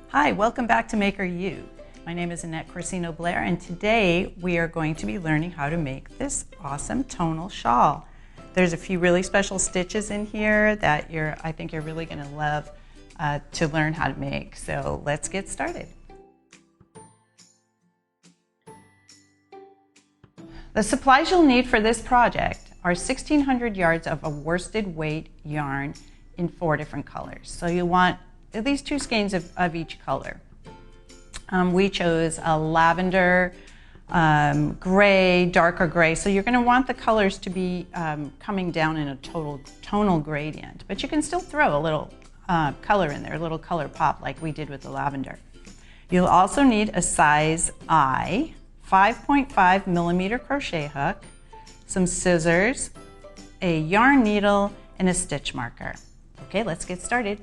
Hi, welcome back to Maker You. My name is Annette Corsino Blair, and today we are going to be learning how to make this awesome tonal shawl. There's a few really special stitches in here that I think you're really going to love to learn how to make. So let's get started. The supplies you'll need for this project are 1,600 yards of a worsted weight yarn in 4 different colors. So you want at least 2 skeins of each color. We chose a lavender, gray, darker gray. So you're going to want the colors to be coming down in a tonal gradient. But you can still throw a little color in there, a little color pop like we did with the lavender. You'll also need a size I, 5.5 millimeter crochet hook, some scissors, a yarn needle, and a stitch marker. Okay, let's get started.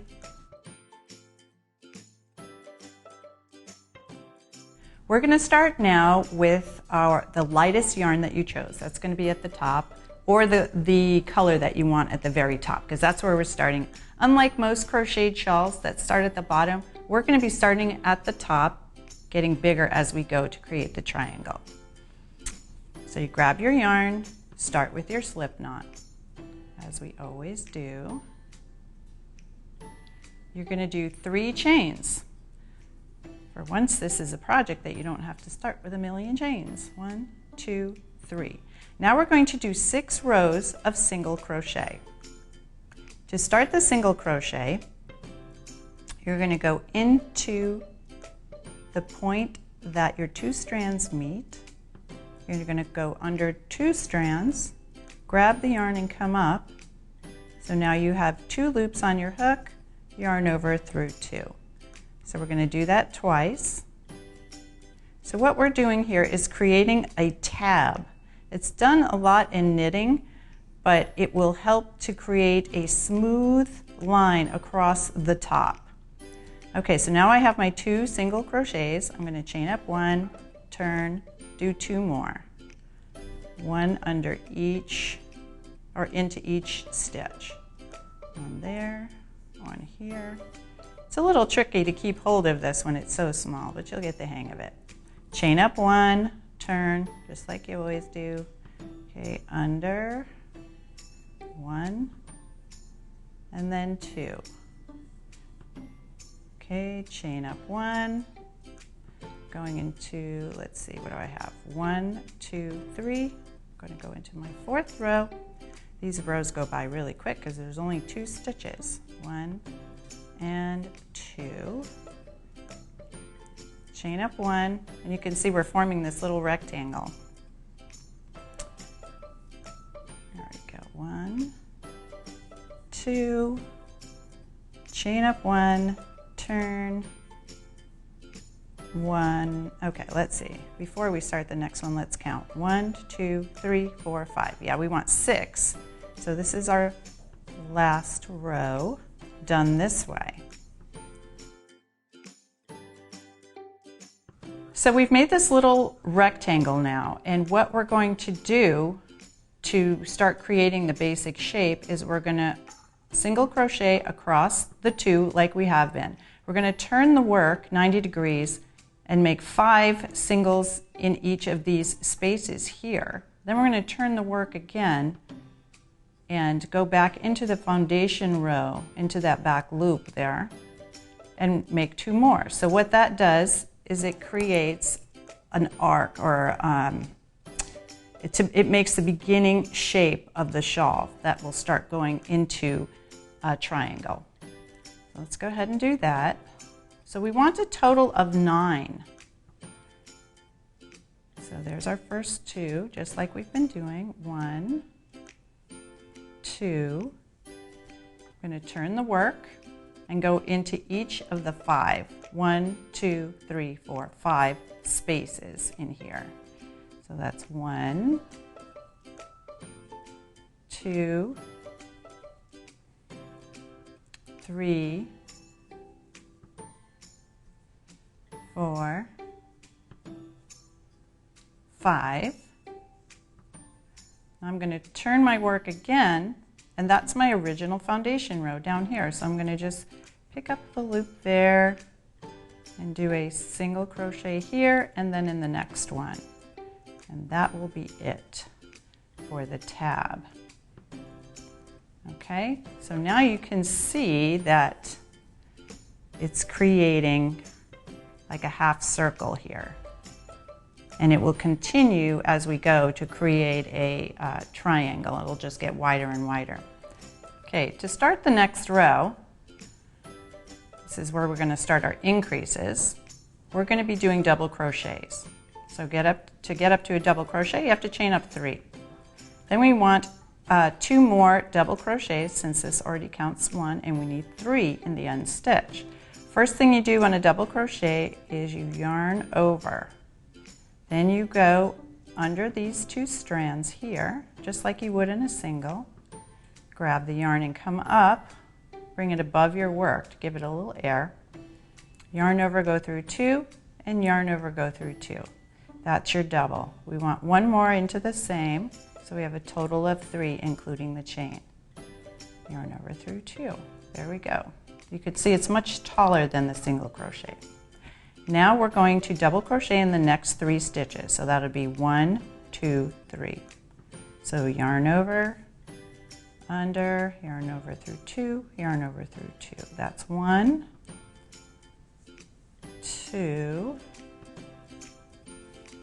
We're going to start now with the lightest yarn that you chose. That's going to be at the top, or the color that you want at the very top, because that's where we're starting. Unlike most crocheted shawls that start at the bottom, we're going to be starting at the top, getting bigger as we go to create the triangle. So you grab your yarn, start with your slip knot, as we always do. You're going to do 3 chains. For once, this is a project that you don't have to start with a million chains. 1, 2, 3. Now we're going to do 6 rows of single crochet. To start the single crochet, you're going to go into the point that your 2 strands meet. You're going to go under 2 strands, grab the yarn and come up. So now you have 2 loops on your hook, yarn over through 2. So we're going to do that twice. So what we're doing here is creating a tab. It's done a lot in knitting, but it will help to create a smooth line across the top. Okay, so now I have my 2 single crochets. I'm going to chain up 1, turn, do 2 more. 1 under each, or into each stitch. 1 there, 1 here. It's a little tricky to keep hold of this when it's so small, but you'll get the hang of it. Chain up 1, turn, just like you always do. Okay, under 1, and then 2. Okay, chain up 1, going into, let's see, what do I have? 1, 2, 3. I'm going to go into my 4th row. These rows go by really quick because there's only 2 stitches. 1 and 2. Chain up 1, and you can see we're forming this little rectangle. There we go. 1, 2, chain up 1, turn, 1. Okay, let's see. Before we start the next one, let's count. 1, 2, 3, 4, 5. Yeah, we want 6. So this is our last row done this way. So we've made this little rectangle now, and what we're going to do to start creating the basic shape is we're going to single crochet across the 2 like we have been. We're going to turn the work 90 degrees and make 5 singles in each of these spaces here. Then we're going to turn the work again and go back into the foundation row, into that back loop there, and make 2 more. So what that does is it creates an arc, or it makes the beginning shape of the shawl that will start going into a triangle. So let's go ahead and do that. So we want a total of 9. So there's our first 2, just like we've been doing. 1, 2. I'm going to turn the work and go into each of the 5. 1, 2, 3, 4, 5 spaces in here. So that's 1, 2, 3, 4, 5. I'm going to turn my work again, and that's my original foundation row down here. So I'm going to just pick up the loop there, and do a single crochet here and then in the next one. And that will be it for the tab. Okay, so now you can see that it's creating like a half circle here. And it will continue as we go to create a triangle. It'll just get wider and wider. Okay, to start the next row, this is where we're going to start our increases. We're going to be doing double crochets. So to get up to a double crochet, you have to chain up 3. Then we want 2 more double crochets, since this already counts 1, and we need 3 in the end stitch. First thing you do on a double crochet is you yarn over. Then you go under these 2 strands here, just like you would in a single. Grab the yarn and come up, bring it above your work to give it a little air. Yarn over, go through 2, and yarn over, go through 2. That's your double. We want 1 more into the same, so we have a total of 3, including the chain. Yarn over through 2. There we go. You could see it's much taller than the single crochet. Now we're going to double crochet in the next 3 stitches. So that'll be 1, 2, 3. So yarn over, under, yarn over through 2, yarn over through 2. That's 1, 2,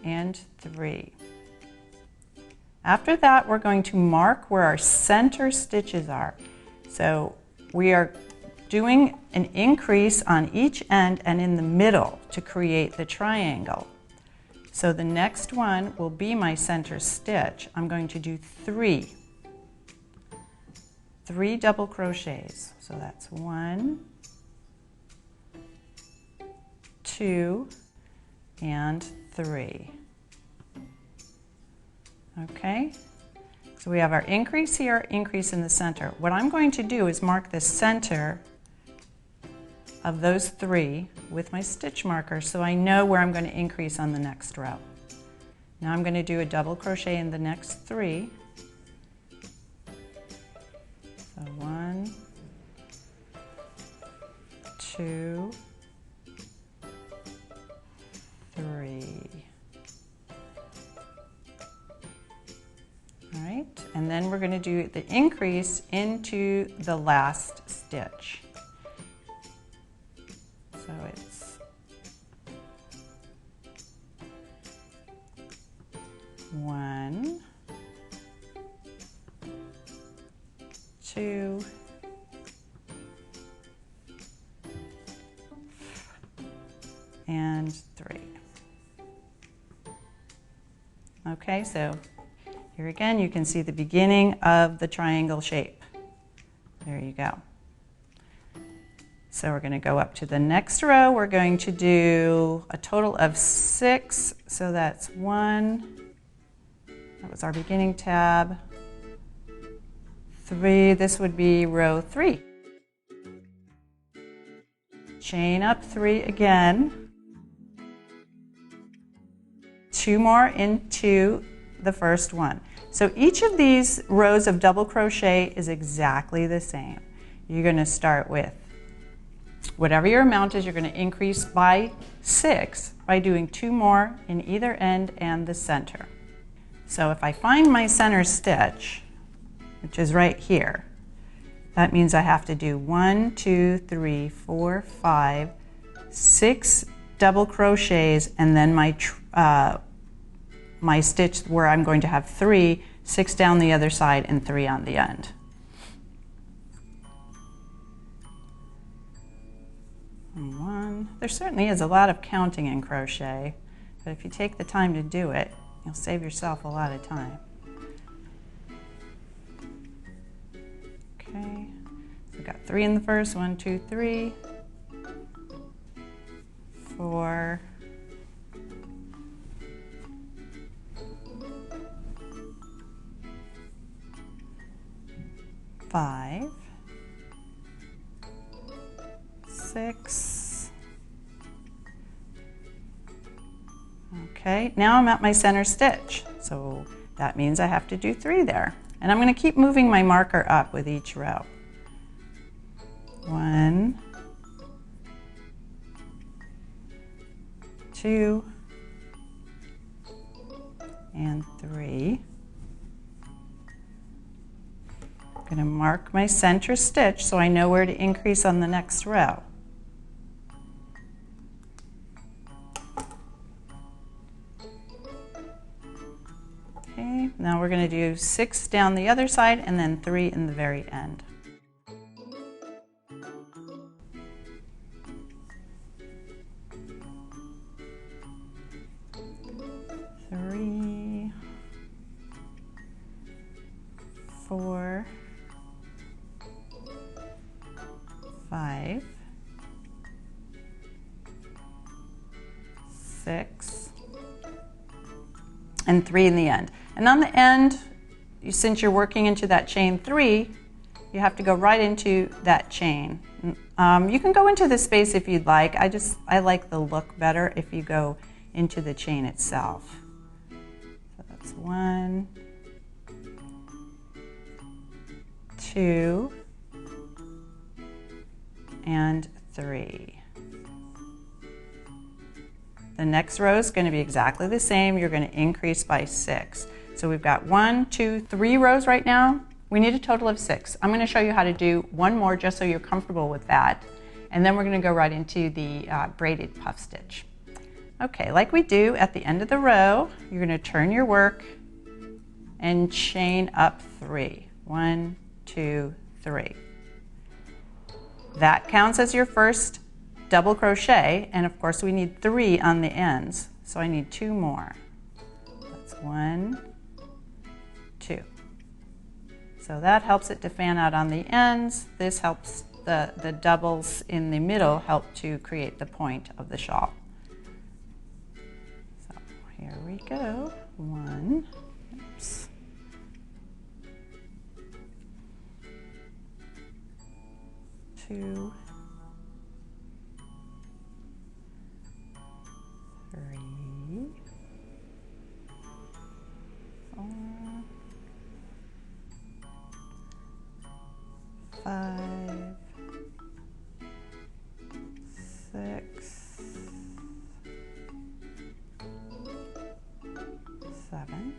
and 3. After that, we're going to mark where our center stitches are. So we are doing an increase on each end and in the middle to create the triangle. So the next one will be my center stitch. I'm going to do 3 double crochets. So that's 1, 2, and 3. Okay, so we have our increase here, increase in the center. What I'm going to do is mark the center of those 3 with my stitch marker so I know where I'm going to increase on the next row. Now I'm going to do a double crochet in the next 3. So 1, 2, 3. All right, and then we're going to do the increase into the last stitch. So it's 1, 2, and 3. Okay, so here again, you can see the beginning of the triangle shape. There you go. So we're going to go up to the next row. We're going to do a total of 6. So that's 1, that was our beginning tab, 3, this would be row 3. Chain up 3 again, 2 more into the first one. So each of these rows of double crochet is exactly the same. You're going to start with whatever your amount is, you're going to increase by 6 by doing 2 more in either end and the center. So if I find my center stitch, which is right here, that means I have to do 1, 2, 3, 4, 5, 6 double crochets and then my stitch where I'm going to have 3, 6 down the other side and 3 on the end. And 1. There certainly is a lot of counting in crochet, but if you take the time to do it, you'll save yourself a lot of time. Okay, so we've got 3 in the first, 1, 2, 3, 4, 5, 6. Okay, now I'm at my center stitch, so that means I have to do 3 there. And I'm going to keep moving my marker up with each row. 1, 2 and 3. I'm going to mark my center stitch so I know where to increase on the next row. Okay, now we're going to do 6 down the other side and then 3 in the very end. Three, 4, 5, 6, and 3 in the end. And on the end, since you're working into that chain 3, you have to go right into that chain. You can go into the space if you'd like. I like the look better if you go into the chain itself. So that's 1, 2, and 3. The next row is going to be exactly the same. You're going to increase by 6. So we've got 1, 2, 3 rows right now. We need a total of 6. I'm going to show you how to do one more just so you're comfortable with that. And then we're going to go right into the braided puff stitch. Okay, like we do at the end of the row, you're going to turn your work and chain up 3. 1, 2, 3. That counts as your first double crochet, and of course we need 3 on the ends, so I need 2 more. That's 1, 2. So that helps it to fan out on the ends. This helps the doubles in the middle help to create the point of the shawl. So here we go. 1, oops. 2, 3, 4, 5, 6, 7,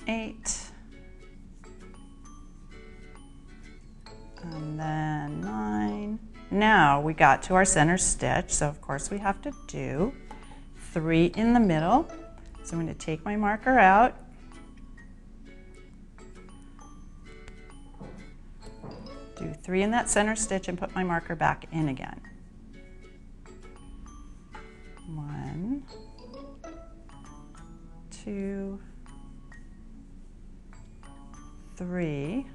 8, and then 9. Now we got to our center stitch, so of course we have to do 3 in the middle. So I'm going to take my marker out, do 3 in that center stitch and put my marker back in again. 1, 2, 3.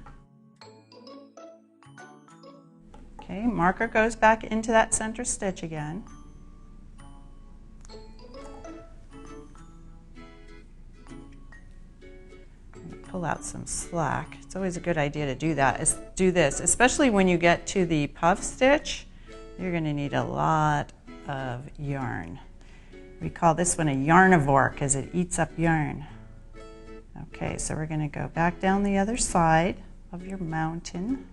Okay, marker goes back into that center stitch again. Pull out some slack. It's always a good idea to do that. Do this, especially when you get to the puff stitch. You're going to need a lot of yarn. We call this one a yarnivore because it eats up yarn. Okay, so we're going to go back down the other side of your mountain.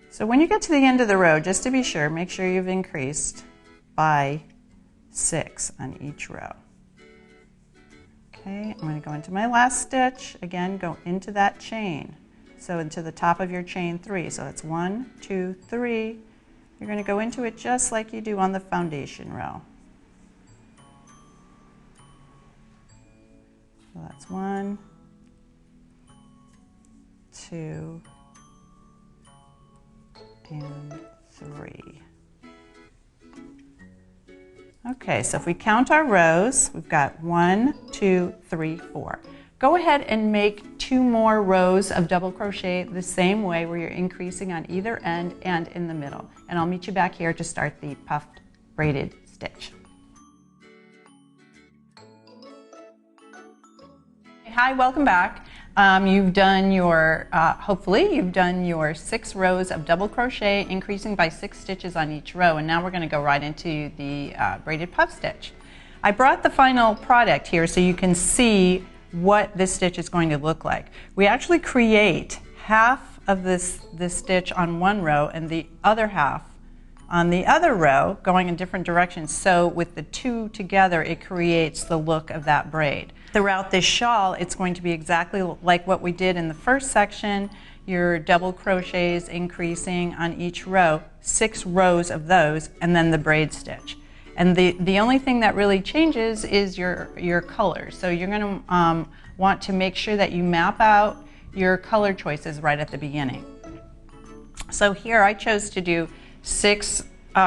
So when you get to the end of the row, just to be sure, make sure you've increased by 6 on each row. Okay, I'm going to go into my last stitch. Again, go into that chain. So into the top of your chain 3. So it's 1, 2, 3. You're going to go into it just like you do on the foundation row. So that's 1, 2, and 3. Okay, so if we count our rows, we've got 1, 2, 3, 4. Go ahead and make 2 more rows of double crochet the same way where you're increasing on either end and in the middle. And I'll meet you back here to start the puffed braided stitch. Hi, welcome back. You've done your, hopefully you've done your 6 rows of double crochet, increasing by 6 stitches on each row, and now we're going to go right into the braided puff stitch. I brought the final product here so you can see what this stitch is going to look like. We actually create half of this stitch on one row and the other half on the other row, going in different directions. So with the two together, it creates the look of that braid. Throughout this shawl, it's going to be exactly like what we did in the first section. Your double crochets increasing on each row, 6 rows of those, and then the braid stitch. And the only thing that really changes is your colors. So you're going to want to make sure that you map out your color choices right at the beginning. So here I chose to do 6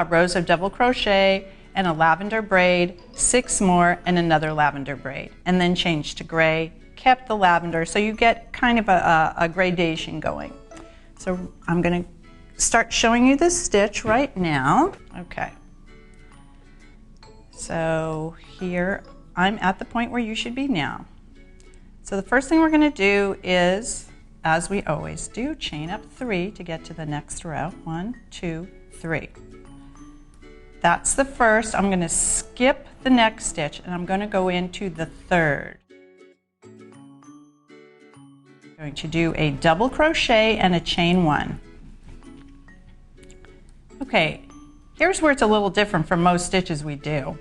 rows of double crochet and a lavender braid, 6 more and another lavender braid, and then change to gray, kept the lavender, so you get kind of a gradation going. So I'm going to start showing you this stitch right now. Okay. So here I'm at the point where you should be now. So the first thing we're going to do is, as we always do, chain up 3 to get to the next row. 1, 2, 3. That's the first. I'm going to skip the next stitch and I'm going to go into the third. I'm going to do a double crochet and a chain 1. Okay, here's where it's a little different from most stitches we do.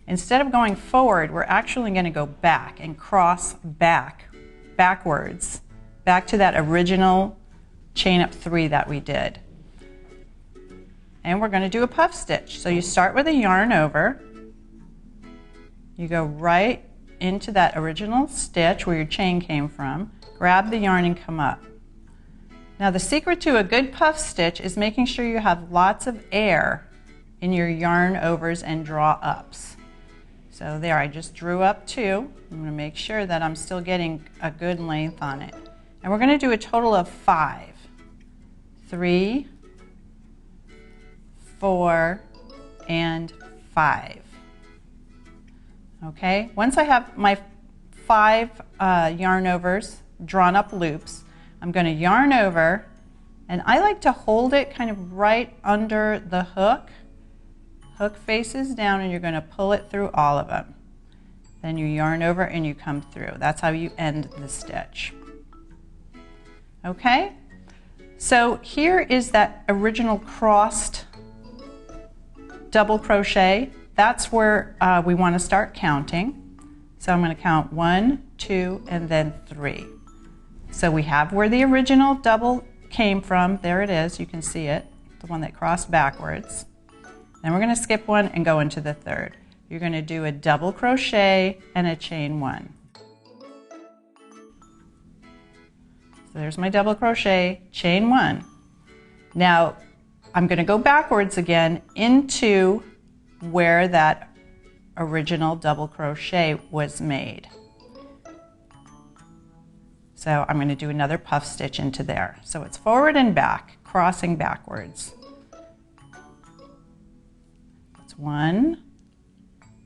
Instead of going forward, we're actually going to go back and cross backwards, back to that original chain up 3 that we did. And we're going to do a puff stitch. So you start with a yarn over, you go right into that original stitch where your chain came from, grab the yarn and come up. Now the secret to a good puff stitch is making sure you have lots of air in your yarn overs and draw ups. So there, I just drew up 2. I'm going to make sure that I'm still getting a good length on it. And we're going to do a total of 5. 3, 4, and 5. Okay, once I have my 5 yarn overs, drawn up loops, I'm going to yarn over, and I like to hold it kind of right under the hook. Hook faces down and you're going to pull it through all of them. Then you yarn over and you come through. That's how you end the stitch. Okay, so here is that original crossed double crochet. That's where we want to start counting. So I'm going to count 1, 2, and then 3. So we have where the original double came from. There it is. You can see it, the one that crossed backwards. Then we're going to skip 1 and go into the third. You're going to do a double crochet and a chain 1. So there's my double crochet, chain 1. Now I'm going to go backwards again into where that original double crochet was made. So I'm going to do another puff stitch into there. So it's forward and back, crossing backwards. 1,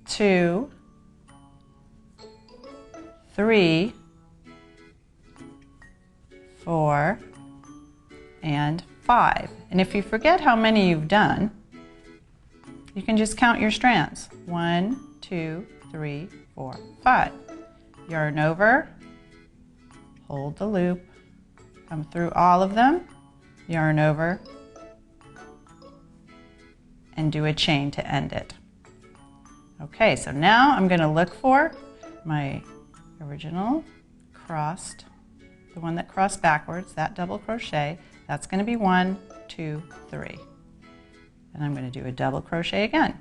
2, 3, 4, and 5. And if you forget how many you've done, you can just count your strands. 1, 2, 3, 4, 5. Yarn over, hold the loop, come through all of them, yarn over, and do a chain to end it. Okay, so now I'm going to look for my original crossed, the one that crossed backwards, that double crochet. That's going to be 1, 2, 3. And I'm going to do a double crochet again.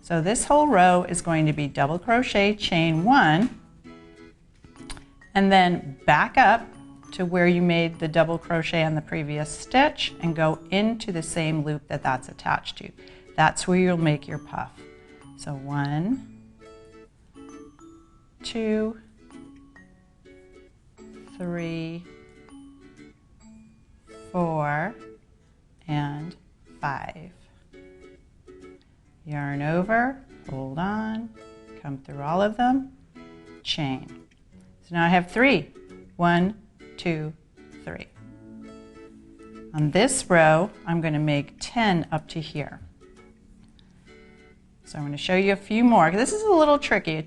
So this whole row is going to be double crochet, chain 1, and then back up to where you made the double crochet on the previous stitch and go into the same loop that that's attached to. That's where you'll make your puff. So 1, 2, 3, 4, and 5. Yarn over, hold on, come through all of them, chain. So now I have 3. 1, 2, 3. On this row, I'm going to make 10 up to here. So I'm going to show you a few more. This is a little tricky.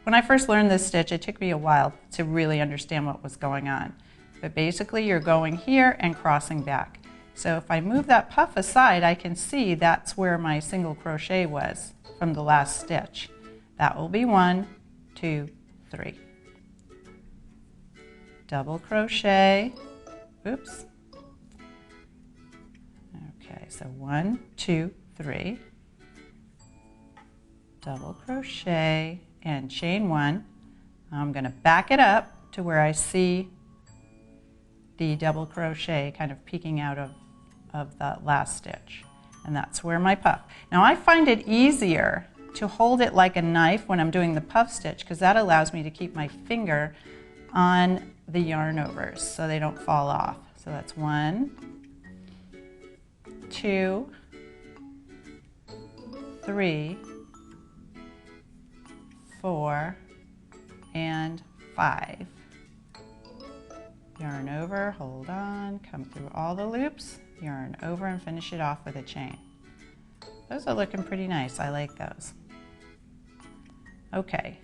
When I first learned this stitch, it took me a while to really understand what was going on. But basically, you're going here and crossing back. So if I move that puff aside, I can see that's where my single crochet was from the last stitch. That will be 1, 2, 3. Double crochet. Oops. Okay, so 1, 2, 3. Double crochet and chain 1. I'm going to back it up to where I see the double crochet kind of peeking out of the last stitch, and that's where my puff. Now I find it easier to hold it like a knife when I'm doing the puff stitch because that allows me to keep my finger on the yarn overs so they don't fall off. So that's 1, 2, 3, 4, and 5. Yarn over, hold on, come through all the loops, yarn over and finish it off with a chain. Those are looking pretty nice. I like those. Okay,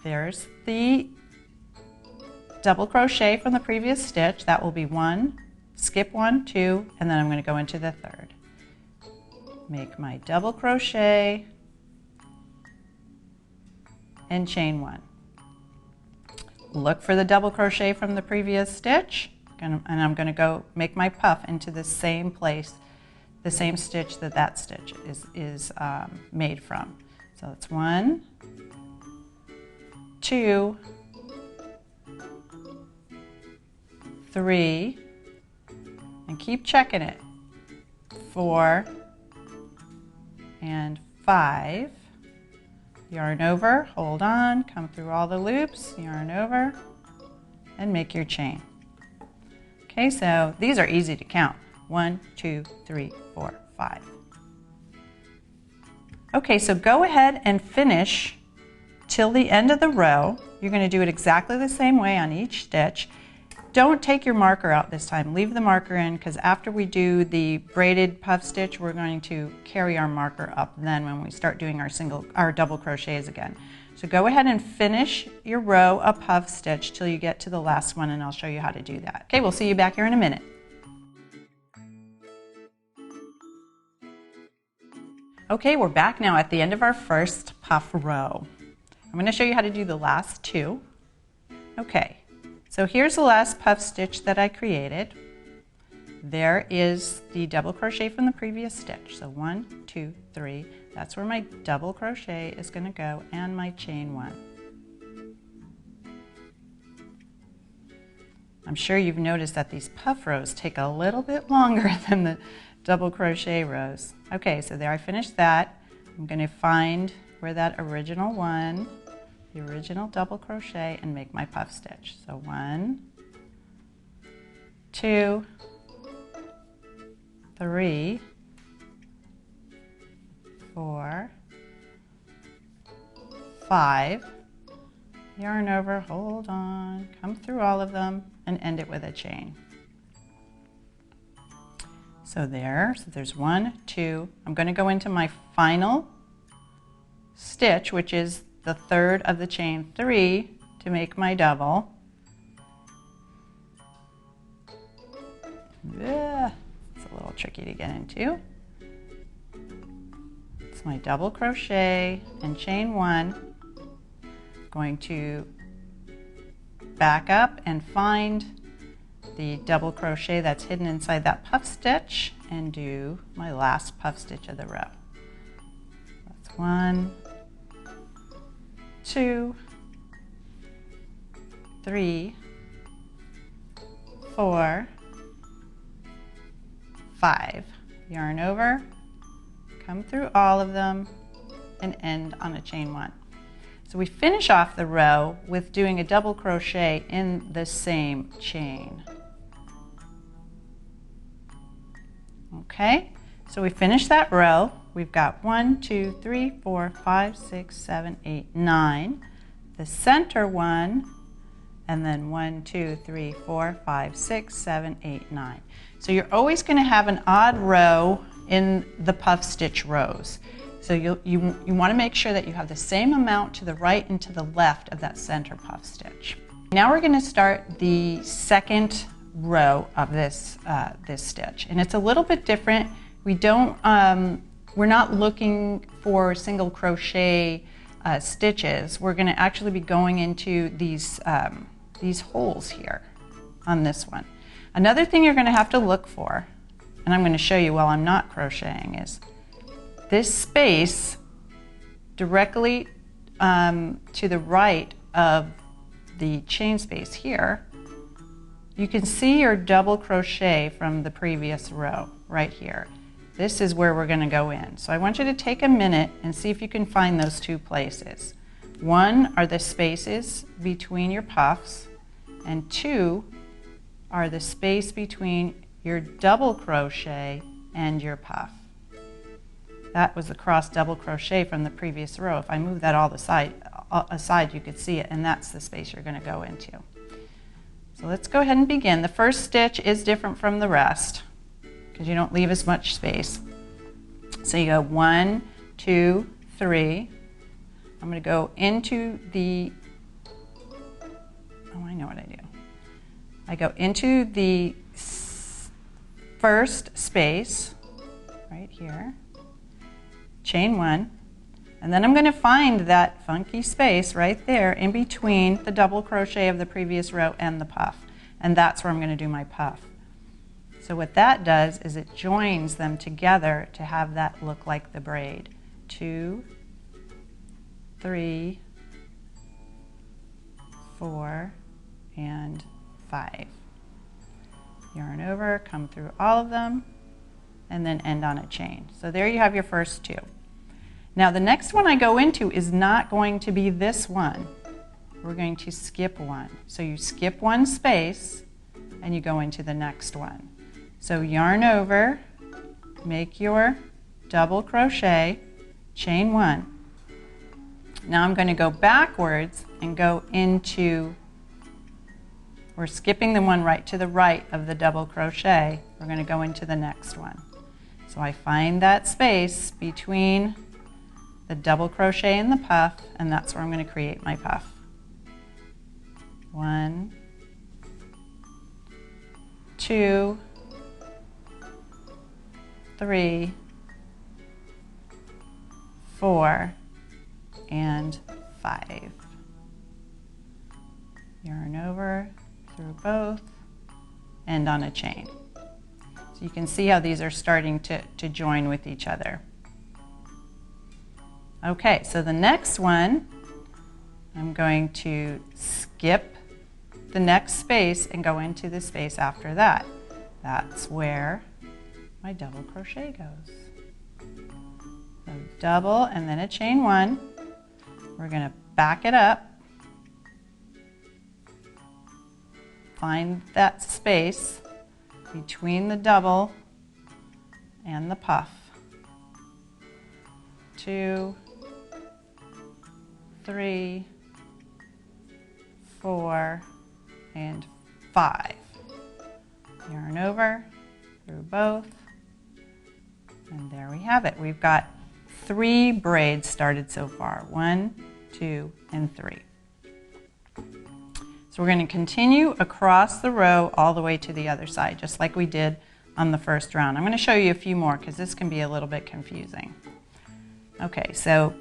there's the double crochet from the previous stitch. That will be 1, skip 1, 2, and then I'm going to go into the 3rd. Make my double crochet and chain 1. Look for the double crochet from the previous stitch, and I'm going to go make my puff into the same place, the same stitch that stitch is made from. So it's 1, 2, 3, and keep checking it, 4, and 5. Yarn over, hold on, come through all the loops, yarn over, and make your chain. Okay, so these are easy to count. 1, 2, 3, 4, 5. Okay, so go ahead and finish till the end of the row. You're going to do it exactly the same way on each stitch. Don't take your marker out this time. Leave the marker in because after we do the braided puff stitch, we're going to carry our marker up then when we start doing our double crochets again. So go ahead and finish your row of puff stitch till you get to the last one, and I'll show you how to do that. Okay, we'll see you back here in a minute. Okay, we're back now at the end of our first puff row. I'm going to show you how to do the last 2. Okay. So here's the last puff stitch that I created. There is the double crochet from the previous stitch. So 1, 2, 3. That's where my double crochet is going to go, and my chain 1. I'm sure you've noticed that these puff rows take a little bit longer than the double crochet rows. Okay, so there I finished that. I'm going to find where that original one, the original double crochet, and make my puff stitch. So 1, 2, 3, 4, 5, yarn over, hold on, come through all of them, and end it with a chain. So there's 1, 2, I'm going to go into my final stitch, which is the 3rd of the chain 3, to make my double. It's a little tricky to get into. It's my double crochet and chain 1. Going to back up and find the double crochet that's hidden inside that puff stitch and do my last puff stitch of the row. That's 1, 2, 3, 4, 5. Yarn over, come through all of them, and end on a chain 1. So we finish off the row with doing a double crochet in the same chain. Okay, so we finish that row. We've got 1, 2, 3, 4, 5, 6, 7, 8, 9. the center one, and then 1, 2, 3, 4, 5, 6, 7, 8, 9. So you're always going to have an odd row in the puff stitch rows. So you want to make sure that you have the same amount to the right and to the left of that center puff stitch. Now we're going to start the second row of this stitch, and it's a little bit different. We're not looking for single crochet stitches. We're going to actually be going into these holes here on this one. Another thing you're going to have to look for, and I'm going to show you while I'm not crocheting, is this space directly to the right of the chain space here. You can see your double crochet from the previous row right here. This is where we're going to go in. So I want you to take a minute and see if you can find those two places. One are the spaces between your puffs, and two are the space between your double crochet and your puff. That was the cross double crochet from the previous row. If I move that all aside, you could see it, and that's the space you're going to go into. So let's go ahead and begin. The first stitch is different from the rest because you don't leave as much space. So you go 1, 2, 3. I'm going to go into the, oh, I know what I do. I go into the first space right here, chain 1, and then I'm going to find that funky space right there in between the double crochet of the previous row and the puff, and that's where I'm going to do my puff. So what that does is it joins them together to have that look like the braid. 2, 3, 4, and 5. Yarn over, come through all of them, and then end on a chain. So there you have your first two. Now the next one I go into is not going to be this one. We're going to skip one. So you skip one space and you go into the next one. So yarn over, make your double crochet, chain 1. Now I'm going to go backwards and go into, we're skipping the one right to the right of the double crochet. We're going to go into the next one. So I find that space between the double crochet and the puff, and that's where I'm going to create my puff. 1, 2, 3, 4, and 5. Yarn over through both, end on a chain. So you can see how these are starting to join with each other. Okay, so the next one, I'm going to skip the next space and go into the space after that. That's where my double crochet goes. So double and then a chain 1. We're going to back it up, find that space between the double and the puff. 2, 3, 4, and 5. Yarn over through both, and there we have it. We've got 3 braids started so far. 1, 2, and 3. So we're going to continue across the row all the way to the other side, just like we did on the first round. I'm going to show you a few more because this can be a little bit confusing. Okay, so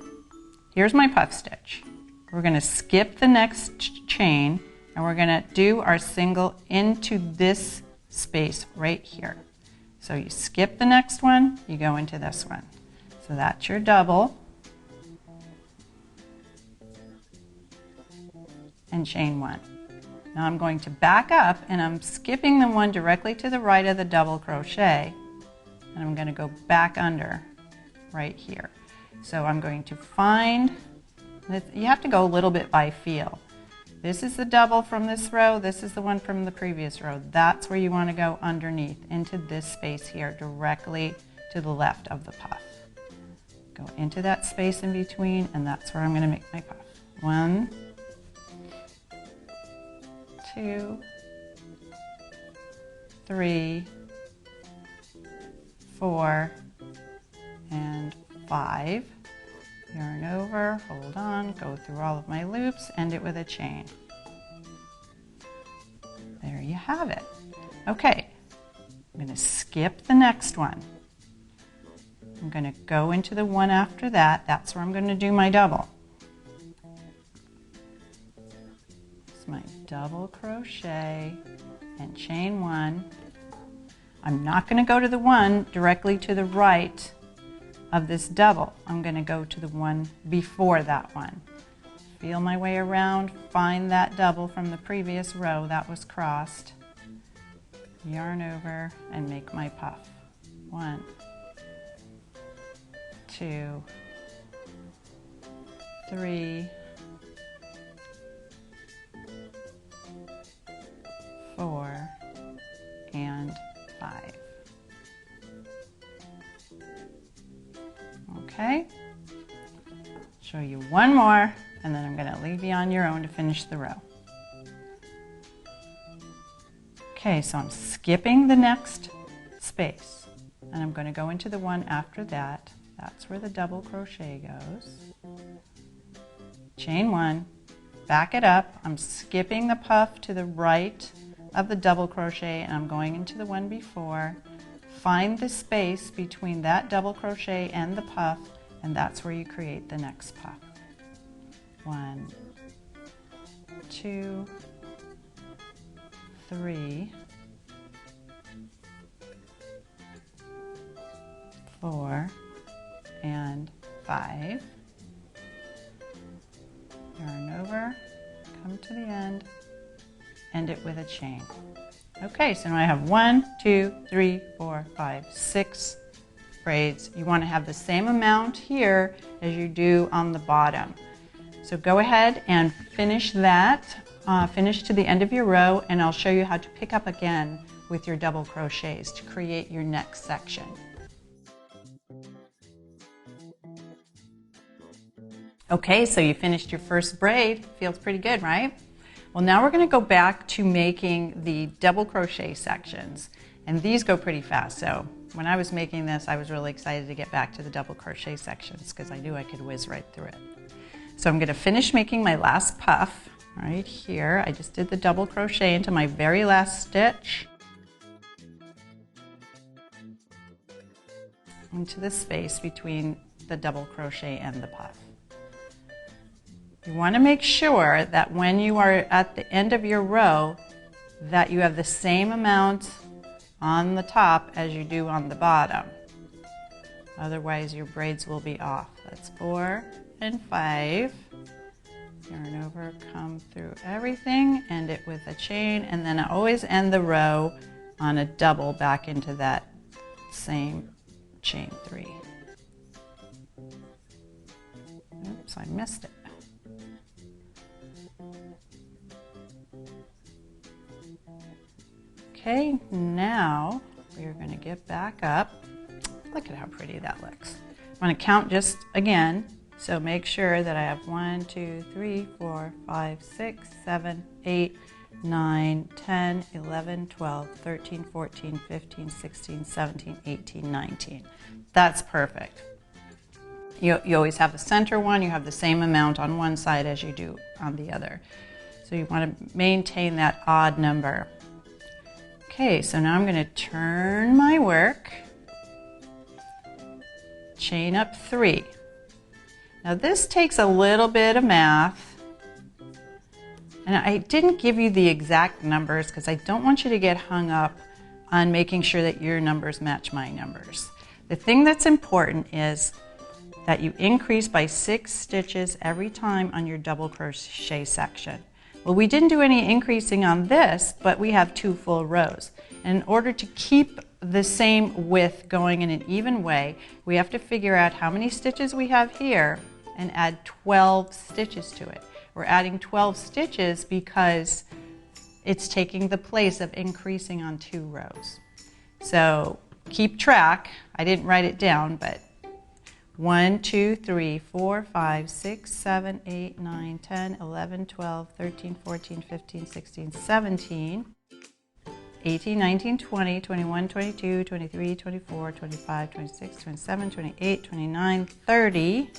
here's my puff stitch. We're going to skip the next chain and we're going to do our single into this space right here. So you skip the next one, you go into this one. So that's your double and chain 1. Now I'm going to back up and I'm skipping the one directly to the right of the double crochet, and I'm going to go back under right here. So I'm going to find, you have to go a little bit by feel. This is the double from this row, this is the one from the previous row. That's where you want to go underneath into this space here directly to the left of the puff. Go into that space in between, and that's where I'm going to make my puff. 1, 2, 3, 4, and 5. Yarn over, hold on, go through all of my loops, end it with a chain. There you have it. Okay, I'm going to skip the next one. I'm going to go into the one after that. That's where I'm going to do my double. It's my double crochet and chain 1. I'm not going to go to the one directly to the right of this double. I'm going to go to the one before that one. Feel my way around, find that double from the previous row that was crossed. Yarn over and make my puff. 1, 2, 3, 4, and 5. Okay, show you one more, and then I'm going to leave you on your own to finish the row. Okay, so I'm skipping the next space, and I'm going to go into the one after that. That's where the double crochet goes. Chain 1, back it up. I'm skipping the puff to the right of the double crochet, and I'm going into the one before. Find the space between that double crochet and the puff, and that's where you create the next puff. 1, 2, 3, 4, and 5. Yarn over, come to the end, end it with a chain. Okay, so now I have 1, 2, 3, 4, 5, 6 braids. You want to have the same amount here as you do on the bottom. So go ahead and finish that, finish to the end of your row, and I'll show you how to pick up again with your double crochets to create your next section. Okay, so you finished your first braid. Feels pretty good, right? Well, now we're going to go back to making the double crochet sections, and these go pretty fast. So when I was making this, I was really excited to get back to the double crochet sections because I knew I could whiz right through it. So I'm going to finish making my last puff right here. I just did the double crochet into my very last stitch, into the space between the double crochet and the puff. You want to make sure that when you are at the end of your row that you have the same amount on the top as you do on the bottom. Otherwise your braids will be off. That's 4 and 5. Yarn over, come through everything, end it with a chain, and then I always end the row on a double back into that same chain 3. Oops, I missed it. Okay, now we're going to get back up. Look at how pretty that looks. I'm going to count just again, so make sure that I have 1, 2, 3, 4, 5, 6, 7, 8, 9, 10, 11, 12, 13, 14, 15, 16, 17, 18, 19. That's perfect. You always have the center one, you have the same amount on one side as you do on the other. So you want to maintain that odd number. Okay, so now I'm going to turn my work, chain up 3. Now this takes a little bit of math, and I didn't give you the exact numbers because I don't want you to get hung up on making sure that your numbers match my numbers. The thing that's important is that you increase by 6 stitches every time on your double crochet section. Well, we didn't do any increasing on this, but we have 2 full rows. And in order to keep the same width going in an even way, we have to figure out how many stitches we have here and add 12 stitches to it. We're adding 12 stitches because it's taking the place of increasing on 2 rows. So keep track. I didn't write it down, but 1, 2, 3, 4, 5, 6, 7, 8, 9, 10, 11, 12, 13, 14, 15, 16, 17, 18, 19, 20, 21, 22, 23, 24, 25, 26, 27, 28, 29, 30,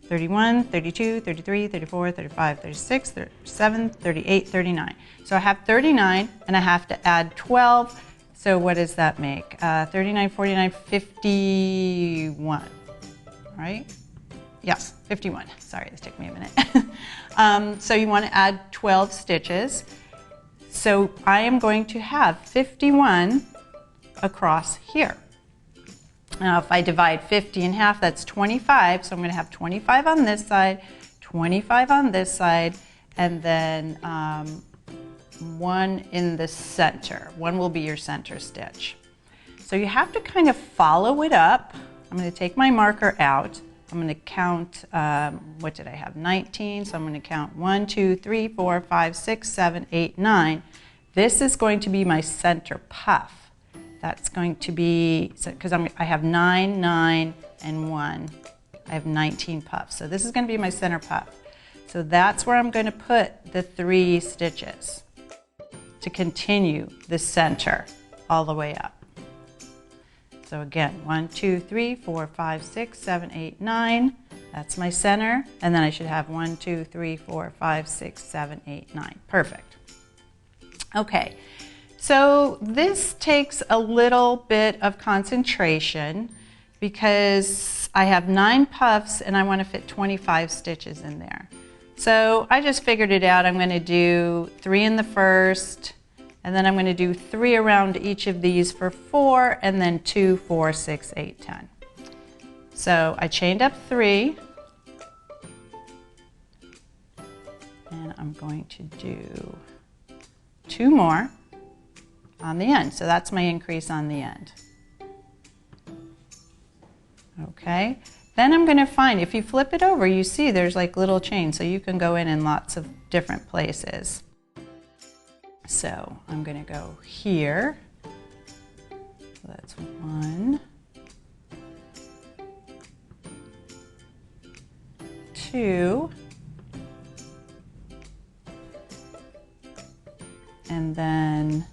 31, 32, 33, 34, 35, 36, 37, 38, 39. So I have 39 and I have to add 12. So what does that make? 39, 49, 51, right? Yes, 51. Sorry, this took me a minute. So you want to add 12 stitches. So I am going to have 51 across here. Now if I divide 50 in half, that's 25. So I'm going to have 25 on this side, 25 on this side, and then 1 in the center. 1 will be your center stitch. So you have to kind of follow it up. I'm going to take my marker out. I'm going to count, what did I have? 19. So I'm going to count 1, 2, 3, 4, 5, 6, 7, 8, 9. This is going to be my center puff. That's going to be, because I have 9, 9, and 1. I have 19 puffs. So this is going to be my center puff. So that's where I'm going to put the 3 stitches to continue the center all the way up. So again, 1, 2, 3, 4, 5, 6, 7, 8, 9. That's my center. And then I should have 1, 2, 3, 4, 5, 6, 7, 8, 9. Perfect. Okay. So this takes a little bit of concentration because I have 9 puffs and I want to fit 25 stitches in there. So I just figured it out. I'm going to do 3 in the first, and then I'm going to do 3 around each of these for 4, and then 2, 4, 6, 8, 10. So I chained up 3, and I'm going to do 2 more on the end. So that's my increase on the end. Okay, then I'm going to find, if you flip it over, you see there's like little chains, so you can go in lots of different places. So I'm going to go here. So that's 1, 2, and then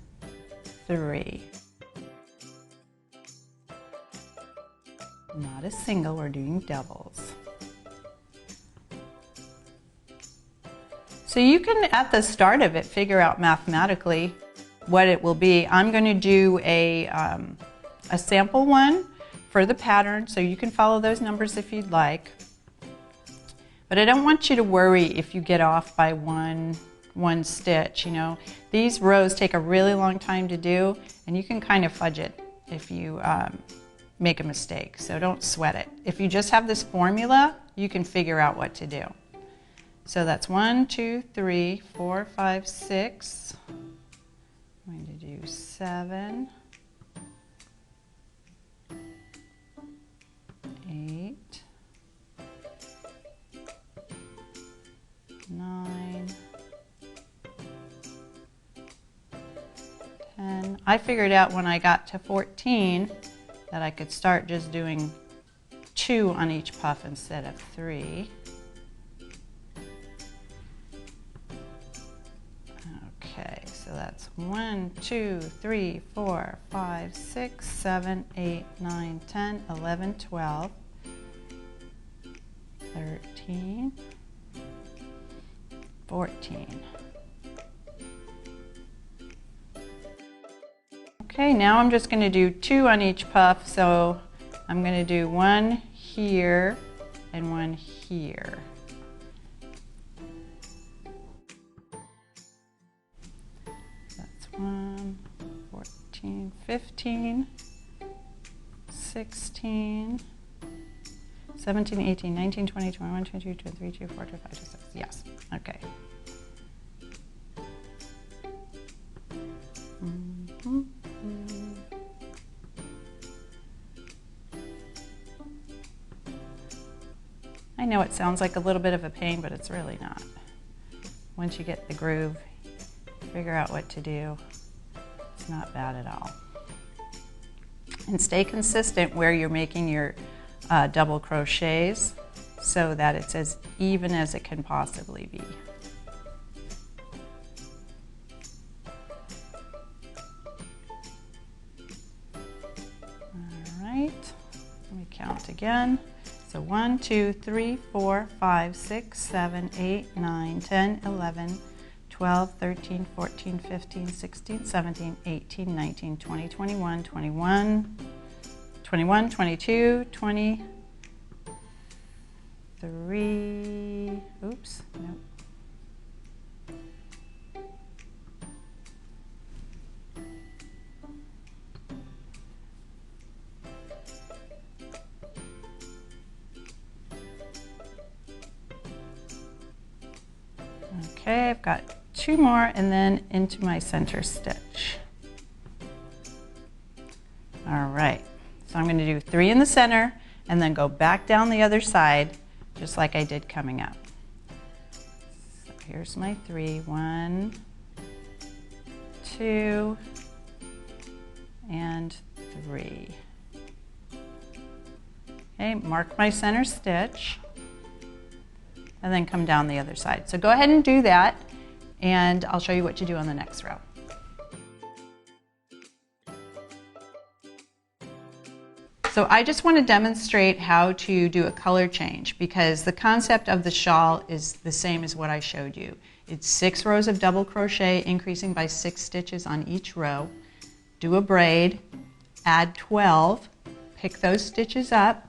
3. Not a single, we're doing doubles. So you can, at the start of it, figure out mathematically what it will be. I'm going to do a sample one for the pattern, so you can follow those numbers if you'd like. But I don't want you to worry if you get off by one stitch. You know, these rows take a really long time to do, and you can kind of fudge it if you make a mistake, so don't sweat it. If you just have this formula, you can figure out what to do. So that's 1, 2, 3, 4, 5, 6. I'm going to do 7, 8, 9, 10. I figured out when I got to 14 that I could start just doing 2 on each puff instead of 3. Okay, so that's 1, 2, 3, 4, 5, 6, 7, 8, 9, 10, 11, 12, 13, 14. Okay, now I'm just going to do 2 on each puff, so I'm going to do 1 here and 1 here. That's 1, 14, 15, 16, 17, 18, 19, 20, 21, 22, 23, 24, 25, 26. Yes, okay. I know it sounds like a little bit of a pain, but it's really not. Once you get the groove, figure out what to do, it's not bad at all. And stay consistent where you're making your double crochets so that it's as even as it can possibly be. All right, let me count again. So 1, 2, 3, 4, 5, 6, 7, 8, 9, 10, 11, 12, 13, 14, 15, 16, 17, 18, 19, 20, 21, 22, 23, oops, nope. Okay, I've got 2 more and then into my center stitch. All right, so I'm going to do 3 in the center and then go back down the other side just like I did coming up. So here's my 3, 1, 2, and 3. Okay, mark my center stitch and then come down the other side. So go ahead and do that, and I'll show you what to do on the next row. So I just want to demonstrate how to do a color change because the concept of the shawl is the same as what I showed you. It's 6 rows of double crochet, increasing by 6 stitches on each row. Do a braid, add 12, pick those stitches up,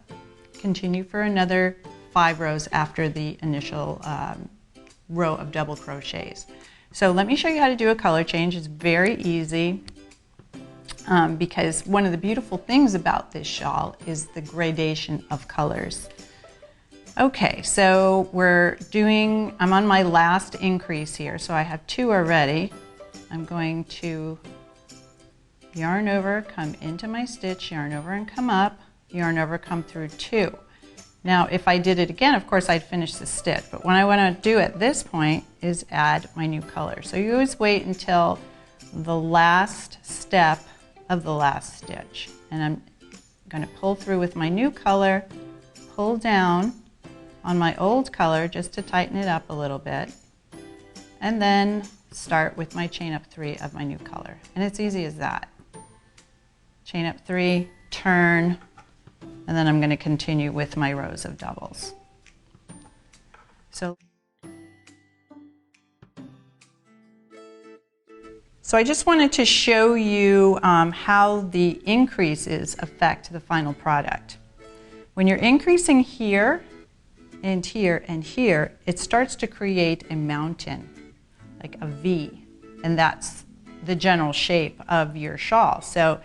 continue for another 5 rows after the initial row of double crochets. So let me show you how to do a color change. It's very easy because one of the beautiful things about this shawl is the gradation of colors. Okay, so I'm on my last increase here, so I have 2 already. I'm going to yarn over, come into my stitch, yarn over and come up, yarn over, come through 2. Now, if I did it again, of course, I'd finish the stitch. But what I want to do at this point is add my new color. So you always wait until the last step of the last stitch. And I'm going to pull through with my new color, pull down on my old color just to tighten it up a little bit, and then start with my chain up 3 of my new color. And it's easy as that. Chain up 3, turn, and then I'm going to continue with my rows of doubles. So I just wanted to show you how the increases affect the final product. When you're increasing here and here and here, it starts to create a mountain, like a V, and that's the general shape of your shawl. So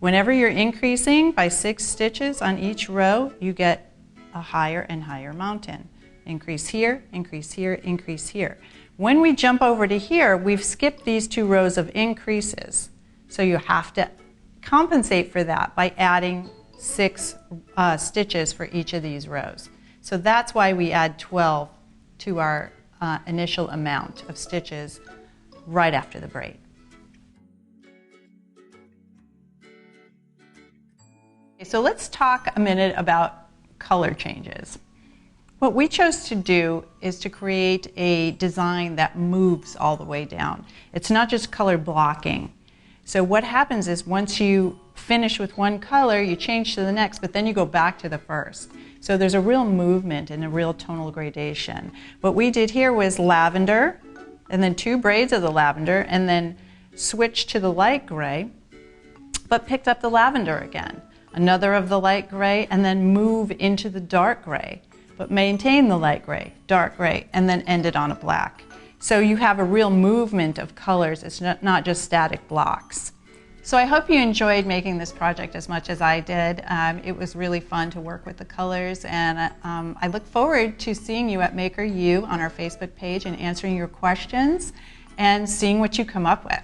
whenever you're increasing by 6 stitches on each row, you get a higher and higher mountain. Increase here, increase here, increase here. When we jump over to here, we've skipped these 2 rows of increases. So you have to compensate for that by adding 6 stitches for each of these rows. So that's why we add 12 to our initial amount of stitches right after the braid. So let's talk a minute about color changes. What we chose to do is to create a design that moves all the way down. It's not just color blocking. So what happens is once you finish with one color, you change to the next, but then you go back to the first. So there's a real movement and a real tonal gradation. What we did here was lavender, and then 2 braids of the lavender, and then switched to the light gray, but picked up the lavender again. Another of the light gray, and then move into the dark gray, but maintain the light gray, dark gray, and then end it on a black. So you have a real movement of colors. It's not just static blocks. So I hope you enjoyed making this project as much as I did. It was really fun to work with the colors, and I look forward to seeing you at Maker U on our Facebook page and answering your questions and seeing what you come up with.